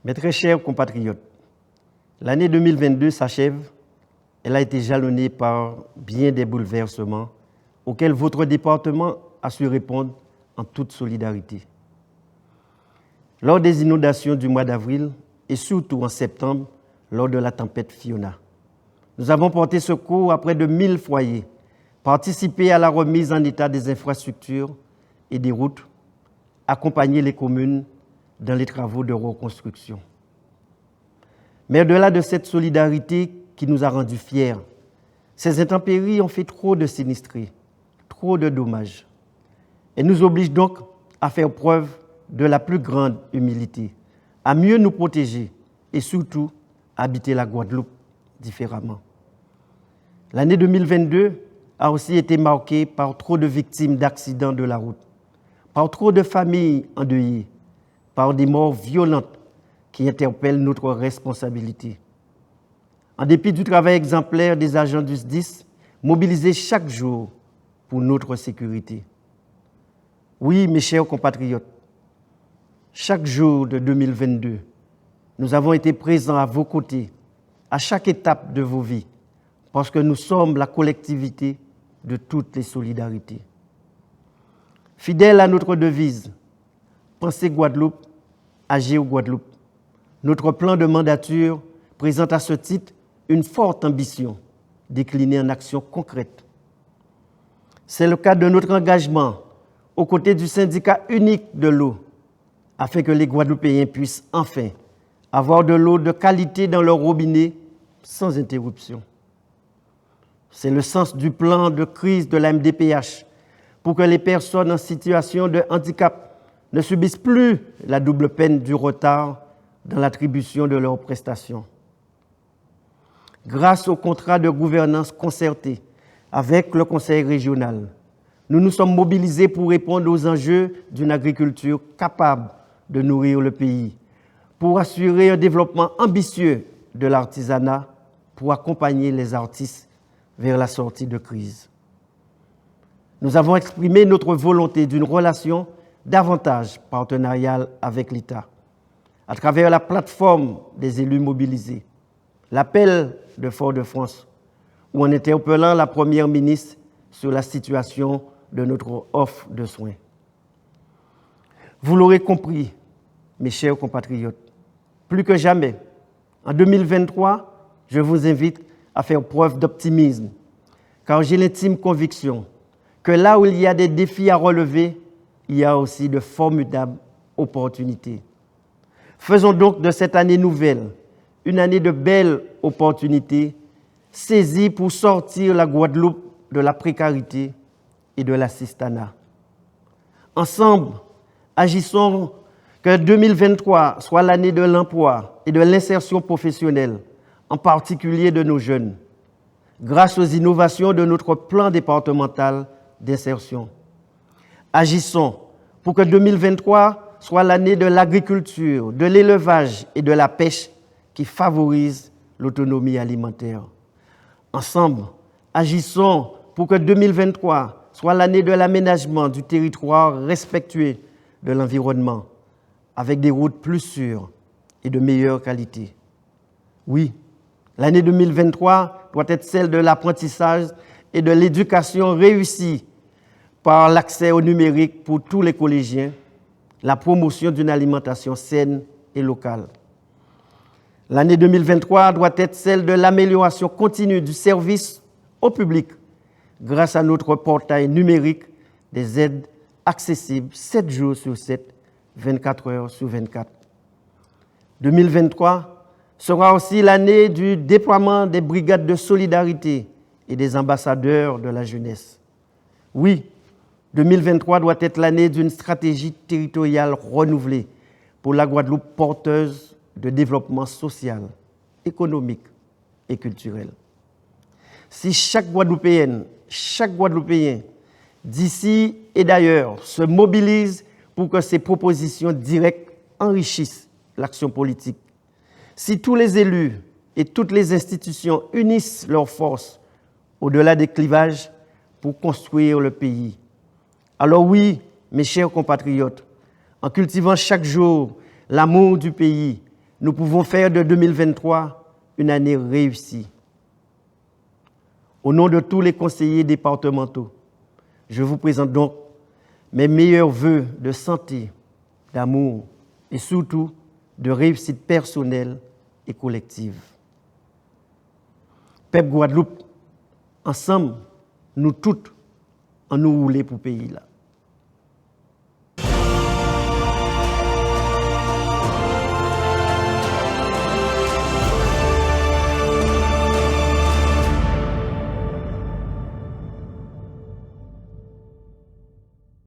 Mes très chers compatriotes, l'année 2022 s'achève. Elle a été jalonnée par bien des bouleversements auxquels votre département a su répondre en toute solidarité. Lors des inondations du mois d'avril et surtout en septembre, lors de la tempête Fiona, nous avons porté secours à près de 1000 foyers, participé à la remise en état des infrastructures et des routes, accompagné les communes dans les travaux de reconstruction. Mais au-delà de cette solidarité qui nous a rendus fiers, ces intempéries ont fait trop de sinistrés, trop de dommages. Elles nous obligent donc à faire preuve de la plus grande humilité, à mieux nous protéger et surtout à habiter la Guadeloupe différemment. L'année 2022 a aussi été marquée par trop de victimes d'accidents de la route, par trop de familles endeuillées, par des morts violentes qui interpellent notre responsabilité. En dépit du travail exemplaire des agents du SDIS, mobilisés chaque jour pour notre sécurité. Oui, mes chers compatriotes, chaque jour de 2022, nous avons été présents à vos côtés, à chaque étape de vos vies, parce que nous sommes la collectivité de toutes les solidarités. Fidèle à notre devise, pensez Guadeloupe, agir Guadeloupe. Notre plan de mandature présente à ce titre une forte ambition déclinée en actions concrètes. C'est le cas de notre engagement aux côtés du syndicat unique de l'eau, afin que les Guadeloupéens puissent enfin avoir de l'eau de qualité dans leur robinet sans interruption. C'est le sens du plan de crise de la MDPH pour que les personnes en situation de handicap ne subissent plus la double peine du retard dans l'attribution de leurs prestations. Grâce au contrat de gouvernance concerté avec le Conseil régional, nous nous sommes mobilisés pour répondre aux enjeux d'une agriculture capable de nourrir le pays, pour assurer un développement ambitieux de l'artisanat, pour accompagner les artistes vers la sortie de crise. Nous avons exprimé notre volonté d'une relation davantage partenariale avec l'État, à travers la plateforme des élus mobilisés, l'appel de Fort-de-France, ou en interpellant la Première ministre sur la situation de notre offre de soins. Vous l'aurez compris, mes chers compatriotes, plus que jamais, en 2023, je vous invite à faire preuve d'optimisme, car j'ai l'intime conviction que là où il y a des défis à relever, il y a aussi de formidables opportunités. Faisons donc de cette année nouvelle une année de belles opportunités, saisie pour sortir la Guadeloupe de la précarité et de l'assistanat. Ensemble, agissons que 2023 soit l'année de l'emploi et de l'insertion professionnelle, en particulier de nos jeunes, grâce aux innovations de notre plan départemental d'insertion. Agissons pour que 2023 soit l'année de l'agriculture, de l'élevage et de la pêche qui favorise l'autonomie alimentaire. Ensemble, agissons pour que 2023 soit l'année de l'aménagement du territoire respectueux de l'environnement, avec des routes plus sûres et de meilleure qualité. Oui, l'année 2023 doit être celle de l'apprentissage et de l'éducation réussie par l'accès au numérique pour tous les collégiens, la promotion d'une alimentation saine et locale. L'année 2023 doit être celle de l'amélioration continue du service au public grâce à notre portail numérique des aides accessibles 7 jours sur 7, 24 heures sur 24. 2023 sera aussi l'année du déploiement des brigades de solidarité et des ambassadeurs de la jeunesse. Oui, 2023 doit être l'année d'une stratégie territoriale renouvelée pour la Guadeloupe porteuse de développement social, économique et culturel. Si chaque Guadeloupéenne, chaque Guadeloupéen, d'ici et d'ailleurs, se mobilise pour que ces propositions directes enrichissent l'action politique, si tous les élus et toutes les institutions unissent leurs forces au-delà des clivages pour construire le pays, alors oui, mes chers compatriotes, en cultivant chaque jour l'amour du pays, nous pouvons faire de 2023 une année réussie. Au nom de tous les conseillers départementaux, je vous présente donc mes meilleurs vœux de santé, d'amour et surtout de réussite personnelle et collective. Peuple Guadeloupe, ensemble, nous toutes, en nous rouler pour le pays là.